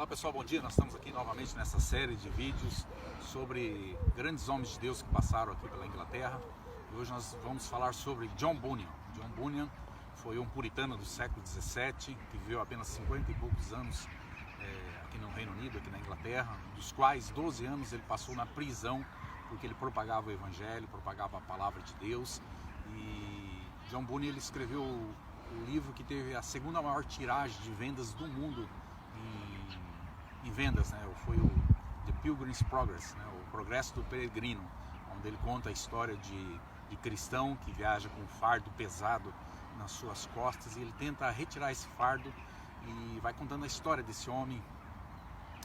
Olá pessoal, bom dia. Nós estamos aqui novamente nessa série de vídeos sobre grandes homens de Deus que passaram aqui pela Inglaterra. E hoje nós vamos falar sobre John Bunyan. John Bunyan foi um puritano do século XVII que viveu apenas 50 e poucos anos aqui no Reino Unido, aqui na Inglaterra, dos quais 12 anos ele passou na prisão porque ele propagava o Evangelho, propagava a palavra de Deus. E John Bunyan ele escreveu o livro que teve a segunda maior tiragem de vendas do mundo em vendas, né? Foi o The Pilgrim's Progress, né? O Progresso do Peregrino, onde ele conta a história de cristão que viaja com um fardo pesado nas suas costas e ele tenta retirar esse fardo e vai contando a história desse homem,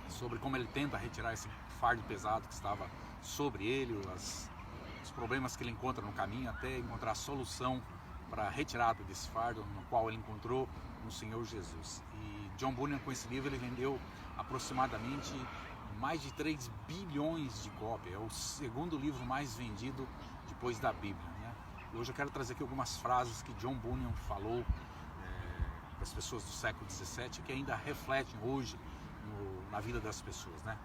sobre como ele tenta retirar esse fardo pesado que estava sobre ele, os problemas que ele encontra no caminho até encontrar a solução para a retirada desse fardo, no qual ele encontrou no Senhor Jesus. E John Bunyan, com esse livro, ele vendeu aproximadamente mais de 3 bilhões de cópias. É o segundo livro mais vendido depois da Bíblia, né? E hoje eu quero trazer aqui algumas frases que John Bunyan falou para as pessoas do século XVII que ainda refletem hoje na vida das pessoas, né?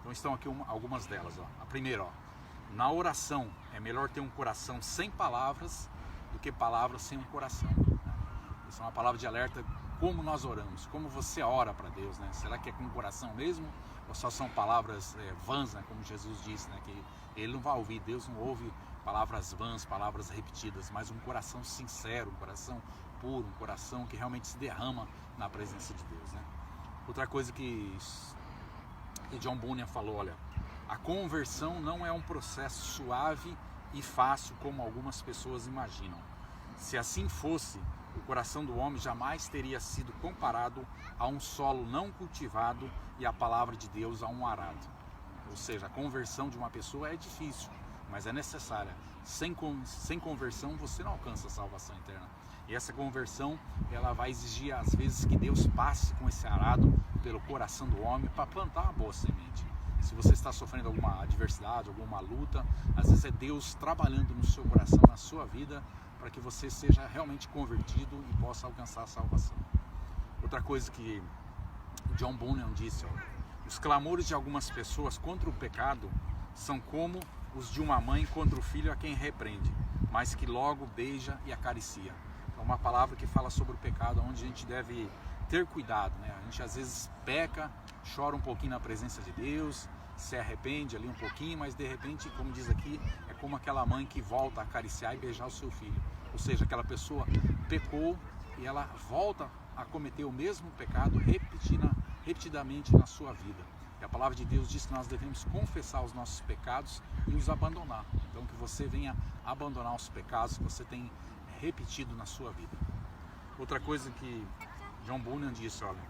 Então estão aqui algumas delas. A primeira, na oração é melhor ter um coração sem palavras do que palavras sem um coração, né? Isso é uma palavra de alerta. Como nós oramos, como você ora para Deus, né? Será que é com o coração mesmo ou só são palavras vãs, né? Como Jesus disse, né? Que Ele não vai ouvir, Deus não ouve palavras vãs, palavras repetidas, mas um coração sincero, um coração puro, um coração que realmente se derrama na presença de Deus, né? Outra coisa que John Bunyan falou, olha, a conversão não é um processo suave e fácil como algumas pessoas imaginam. Se assim fosse, o coração do homem jamais teria sido comparado a um solo não cultivado e a palavra de Deus a um arado. Ou seja, a conversão de uma pessoa é difícil, mas é necessária. Sem conversão você não alcança a salvação eterna. E essa conversão, ela vai exigir às vezes que Deus passe com esse arado pelo coração do homem para plantar uma boa semente. Se você está sofrendo alguma adversidade, alguma luta, às vezes é Deus trabalhando no seu coração, na sua vida, para que você seja realmente convertido e possa alcançar a salvação. Outra coisa que John Bunyan disse, ó, os clamores de algumas pessoas contra o pecado são como os de uma mãe contra o filho a quem repreende, mas que logo beija e acaricia. É uma palavra que fala sobre o pecado, onde a gente deve ter cuidado, né? A gente às vezes peca, chora um pouquinho na presença de Deus, se arrepende ali um pouquinho, mas de repente, como diz aqui, é como aquela mãe que volta a acariciar e beijar o seu filho. Ou seja, aquela pessoa pecou e ela volta a cometer o mesmo pecado repetidamente na sua vida. E a palavra de Deus diz que nós devemos confessar os nossos pecados e os abandonar. Então que você venha abandonar os pecados que você tem repetido na sua vida. Outra coisa que John Bunyan disse, olha,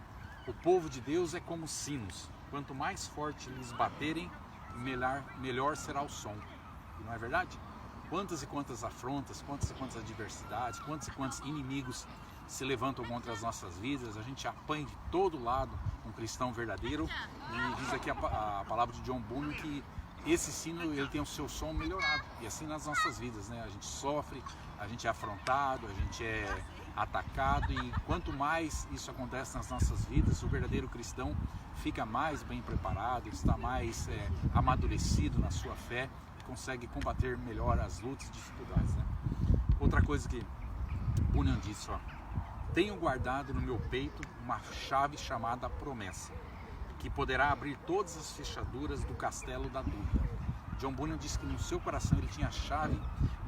o povo de Deus é como sinos. Quanto mais forte lhes baterem, melhor será o som. E não é verdade? Quantas e quantas afrontas, quantas e quantas adversidades, quantos e quantos inimigos se levantam contra as nossas vidas, a gente apanha de todo lado um cristão verdadeiro. E diz aqui a palavra de John Bunyan que esse sino ele tem o seu som melhorado. E assim nas nossas vidas, né? A gente sofre, a gente é afrontado, a gente é atacado, e quanto mais isso acontece nas nossas vidas, o verdadeiro cristão fica mais bem preparado, está mais amadurecido na sua fé e consegue combater melhor as lutas e dificuldades, né? Outra coisa que Bunyan disse, ó, tenho guardado no meu peito uma chave chamada promessa, que poderá abrir todas as fechaduras do castelo da dúvida. John Bunyan disse que no seu coração ele tinha a chave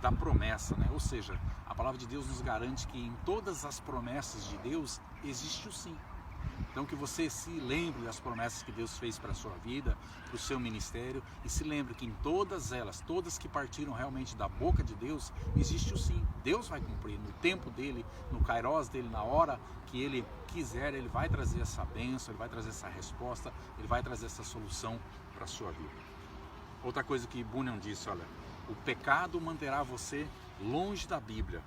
da promessa, né? Ou seja, a palavra de Deus nos garante que em todas as promessas de Deus existe o sim. Então que você se lembre das promessas que Deus fez para a sua vida, para o seu ministério, e se lembre que em todas elas, todas que partiram realmente da boca de Deus, existe o sim. Deus vai cumprir no tempo dele, no kairos dele, na hora que ele quiser, ele vai trazer essa bênção, ele vai trazer essa resposta, ele vai trazer essa solução para a sua vida. Outra coisa que Bunyan disse, olha, o pecado manterá você longe da Bíblia,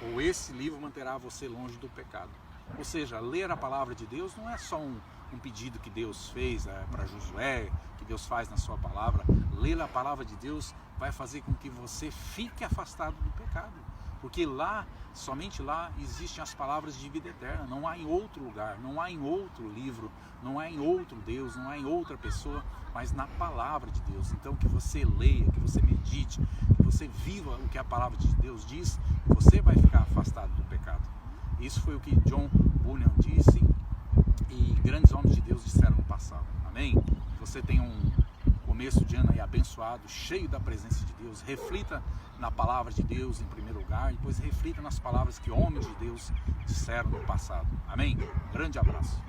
ou esse livro manterá você longe do pecado. Ou seja, ler a palavra de Deus não é só um pedido que Deus fez para Josué, que Deus faz na sua palavra. Ler a palavra de Deus vai fazer com que você fique afastado do pecado. Porque lá, somente lá, existem as palavras de vida eterna. Não há em outro lugar, não há em outro livro, não é em outro Deus, não é em outra pessoa, mas na palavra de Deus. Então que você leia, que você medite, que você viva o que a palavra de Deus diz, você vai ficar afastado do pecado. Isso foi o que John Bunyan disse e grandes homens de Deus disseram no passado. Amém? Você tem um começo de ano aí abençoado, cheio da presença de Deus. Reflita na palavra de Deus em primeiro lugar, e depois reflita nas palavras que homens de Deus disseram no passado. Amém? Grande abraço.